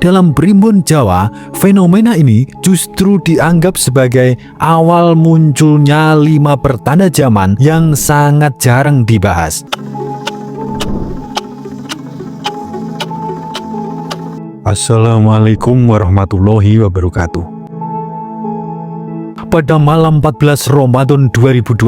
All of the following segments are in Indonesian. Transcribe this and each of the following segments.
Dalam Primbon Jawa, fenomena ini justru dianggap sebagai awal munculnya 5 pertanda zaman yang sangat jarang dibahas. Assalamualaikum warahmatullahi wabarakatuh. Pada malam 14 Ramadan 2026,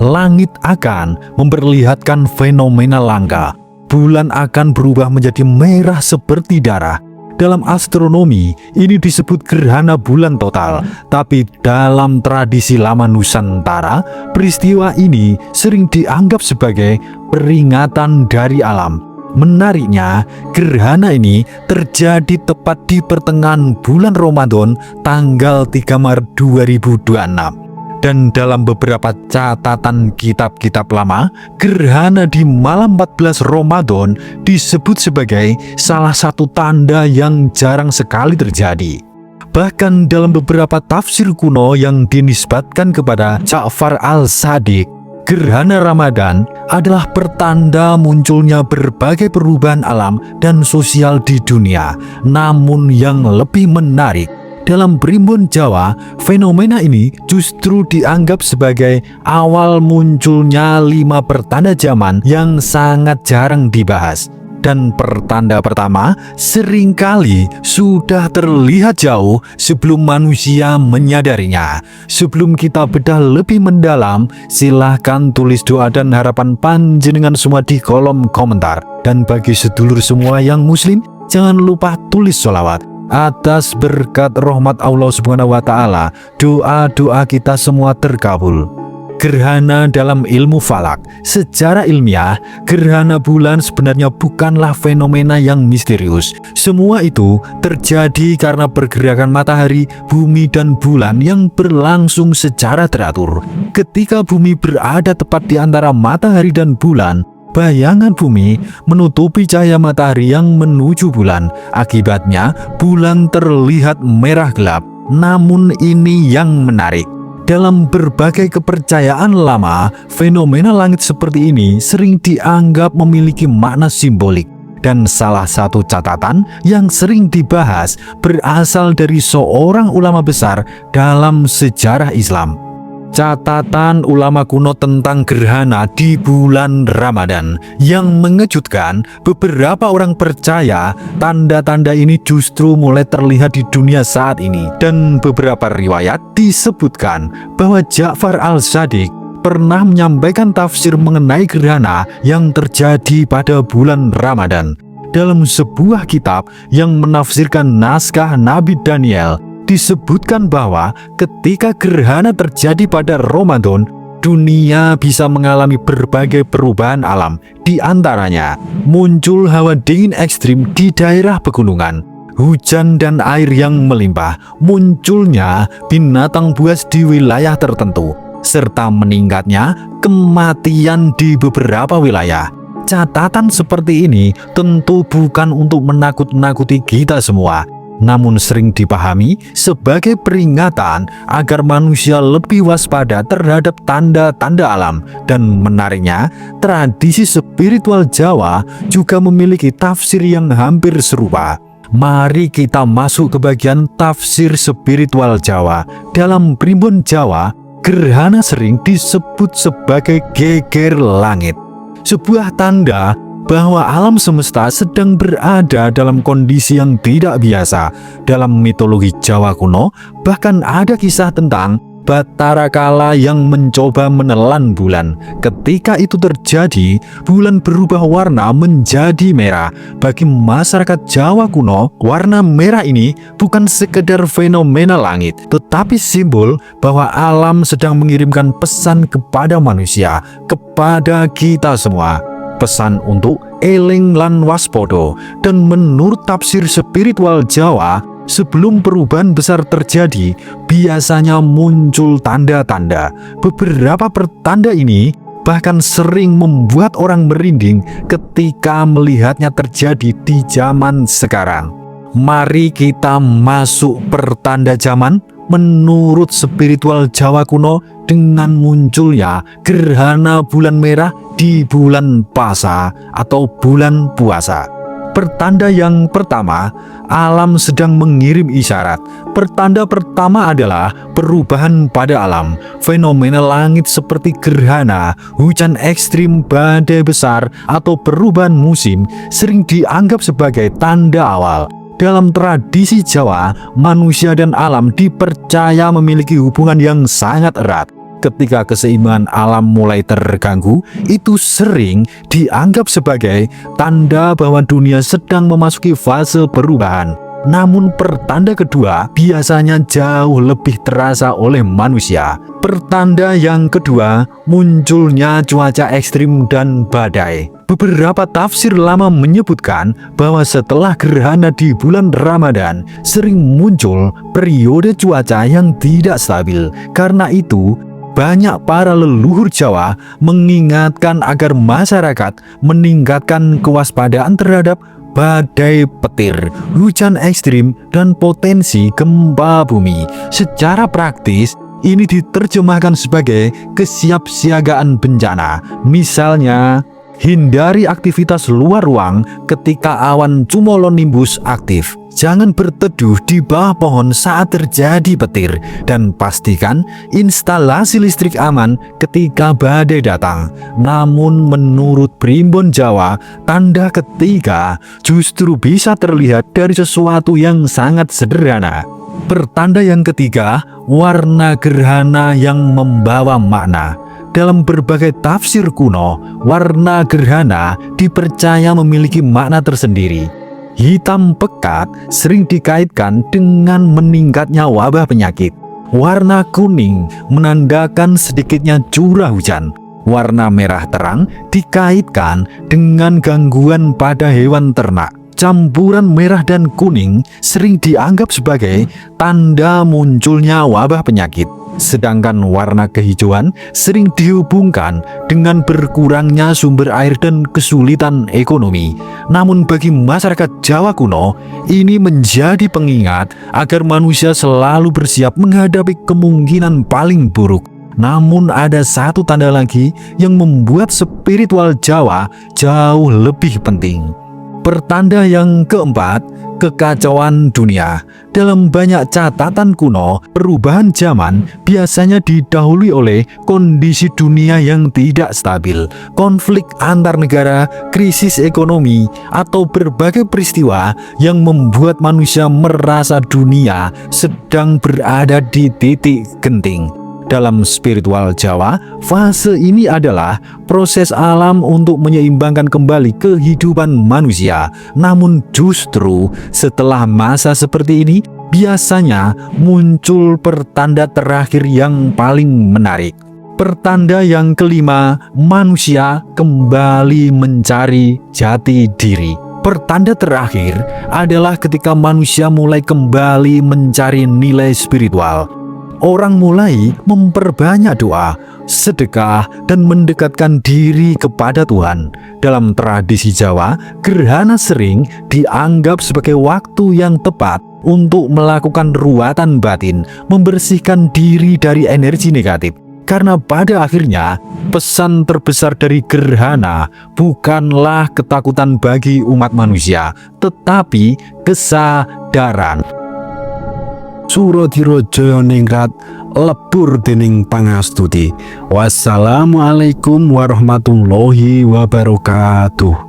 langit akan memperlihatkan fenomena langka. Bulan akan berubah menjadi merah seperti darah. Dalam astronomi, ini disebut gerhana bulan total. Tapi dalam tradisi lama Nusantara, peristiwa ini sering dianggap sebagai peringatan dari alam. Menariknya, gerhana ini terjadi tepat di pertengahan bulan Ramadan tanggal 3 Maret 2026. Dan dalam beberapa catatan kitab-kitab lama, gerhana di malam 14 Ramadan disebut sebagai salah satu tanda yang jarang sekali terjadi. Bahkan dalam beberapa tafsir kuno yang dinisbatkan kepada Ja'far al-Shadiq, gerhana Ramadan adalah pertanda munculnya berbagai perubahan alam dan sosial di dunia. Namun yang lebih menarik, dalam Primbon Jawa, fenomena ini justru dianggap sebagai awal munculnya 5 pertanda zaman yang sangat jarang dibahas. Dan pertanda pertama seringkali sudah terlihat jauh sebelum manusia menyadarinya. Sebelum kita bedah lebih mendalam, silahkan tulis doa dan harapan panjenengan semua di kolom komentar. Dan bagi sedulur semua yang muslim, jangan lupa tulis sholawat. Atas berkat rahmat Allah Subhanahu wa Ta'ala, doa-doa kita semua terkabul. Gerhana dalam ilmu falak. Secara ilmiah, gerhana bulan sebenarnya bukanlah fenomena yang misterius. Semua itu terjadi karena pergerakan matahari, bumi, dan bulan yang berlangsung secara teratur. Ketika bumi berada tepat di antara matahari dan bulan, bayangan bumi menutupi cahaya matahari yang menuju bulan. Akibatnya, bulan terlihat merah gelap. Namun ini yang menarik. Dalam berbagai kepercayaan lama, fenomena langit seperti ini sering dianggap memiliki makna simbolik. Dan salah satu catatan yang sering dibahas berasal dari seorang ulama besar dalam sejarah Islam. Catatan ulama kuno tentang gerhana di bulan Ramadan. Yang mengejutkan, beberapa orang percaya tanda-tanda ini justru mulai terlihat di dunia saat ini. Dan beberapa riwayat disebutkan bahwa Ja'far al-Shadiq pernah menyampaikan tafsir mengenai gerhana yang terjadi pada bulan Ramadan. Dalam sebuah kitab yang menafsirkan naskah Nabi Daniel, disebutkan bahwa ketika gerhana terjadi pada Ramadan, dunia bisa mengalami berbagai perubahan alam. Di antaranya, muncul hawa dingin ekstrim di daerah pegunungan, hujan dan air yang melimpah, munculnya binatang buas di wilayah tertentu, serta meningkatnya kematian di beberapa wilayah. Catatan seperti ini tentu bukan untuk menakut-nakuti kita semua, namun sering dipahami sebagai peringatan agar manusia lebih waspada terhadap tanda-tanda alam. Dan menariknya, tradisi spiritual Jawa juga memiliki tafsir yang hampir serupa. Mari kita masuk ke bagian tafsir spiritual Jawa. Dalam Primbon Jawa, gerhana sering disebut sebagai geger langit, sebuah tanda bahwa alam semesta sedang berada dalam kondisi yang tidak biasa. Dalam mitologi Jawa kuno, bahkan ada kisah tentang Batara Kala yang mencoba menelan bulan. Ketika itu terjadi, bulan berubah warna menjadi merah. Bagi masyarakat Jawa kuno, warna merah ini bukan sekedar fenomena langit, tetapi simbol bahwa alam sedang mengirimkan pesan kepada manusia, kepada kita semua. Pesan untuk eling lan waspodo. Dan menurut tafsir spiritual Jawa, sebelum perubahan besar terjadi, biasanya muncul tanda-tanda. Beberapa pertanda ini bahkan sering membuat orang merinding ketika melihatnya terjadi di zaman sekarang. Mari kita masuk pertanda zaman menurut spiritual Jawa kuno dengan munculnya gerhana bulan merah di bulan Pasa atau bulan puasa. Pertanda yang pertama, alam sedang mengirim isyarat. Pertanda pertama adalah perubahan pada alam. Fenomena langit seperti gerhana, hujan ekstrim, badai besar, atau perubahan musim sering dianggap sebagai tanda awal. Dalam tradisi Jawa, manusia dan alam dipercaya memiliki hubungan yang sangat erat. Ketika keseimbangan alam mulai terganggu, itu sering dianggap sebagai tanda bahwa dunia sedang memasuki fase perubahan. Namun pertanda kedua biasanya jauh lebih terasa oleh manusia. Pertanda yang kedua, munculnya cuaca ekstrim dan badai. Beberapa tafsir lama menyebutkan bahwa setelah gerhana di bulan Ramadan, sering muncul periode cuaca yang tidak stabil. Karena itu, banyak para leluhur Jawa mengingatkan agar masyarakat meningkatkan kewaspadaan terhadap badai petir, hujan ekstrim, dan potensi gempa bumi. Secara praktis, ini diterjemahkan sebagai kesiapsiagaan bencana. Misalnya, hindari aktivitas luar ruang ketika awan cumulonimbus aktif. Jangan berteduh di bawah pohon saat terjadi petir, dan pastikan instalasi listrik aman ketika badai datang. Namun menurut Primbon Jawa, tanda ketiga justru bisa terlihat dari sesuatu yang sangat sederhana. Pertanda yang ketiga, warna gerhana yang membawa makna. Dalam berbagai tafsir kuno, warna gerhana dipercaya memiliki makna tersendiri. Hitam pekat sering dikaitkan dengan meningkatnya wabah penyakit. Warna kuning menandakan sedikitnya curah hujan. Warna merah terang dikaitkan dengan gangguan pada hewan ternak. Campuran merah dan kuning sering dianggap sebagai tanda munculnya wabah penyakit. Sedangkan warna kehijauan sering dihubungkan dengan berkurangnya sumber air dan kesulitan ekonomi. Namun bagi masyarakat Jawa kuno, ini menjadi pengingat agar manusia selalu bersiap menghadapi kemungkinan paling buruk. Namun ada satu tanda lagi yang membuat spiritual Jawa jauh lebih penting. Pertanda yang keempat, kekacauan dunia. Dalam banyak catatan kuno, perubahan zaman biasanya didahului oleh kondisi dunia yang tidak stabil, konflik antar negara, krisis ekonomi, atau berbagai peristiwa yang membuat manusia merasa dunia sedang berada di titik genting. Dalam spiritual Jawa, fase ini adalah proses alam untuk menyeimbangkan kembali kehidupan manusia. Namun justru setelah masa seperti ini, biasanya muncul pertanda terakhir yang paling menarik. Pertanda yang kelima, manusia kembali mencari jati diri. Pertanda terakhir adalah ketika manusia mulai kembali mencari nilai spiritual. Orang mulai memperbanyak doa, sedekah, dan mendekatkan diri kepada Tuhan. Dalam tradisi Jawa, gerhana sering dianggap sebagai waktu yang tepat untuk melakukan ruatan batin, membersihkan diri dari energi negatif. Karena pada akhirnya, pesan terbesar dari gerhana bukanlah ketakutan bagi umat manusia, tetapi kesadaran. Suradira Jayaningrat lebur dening pangastuti. Wassalamualaikum warahmatullahi wabarakatuh.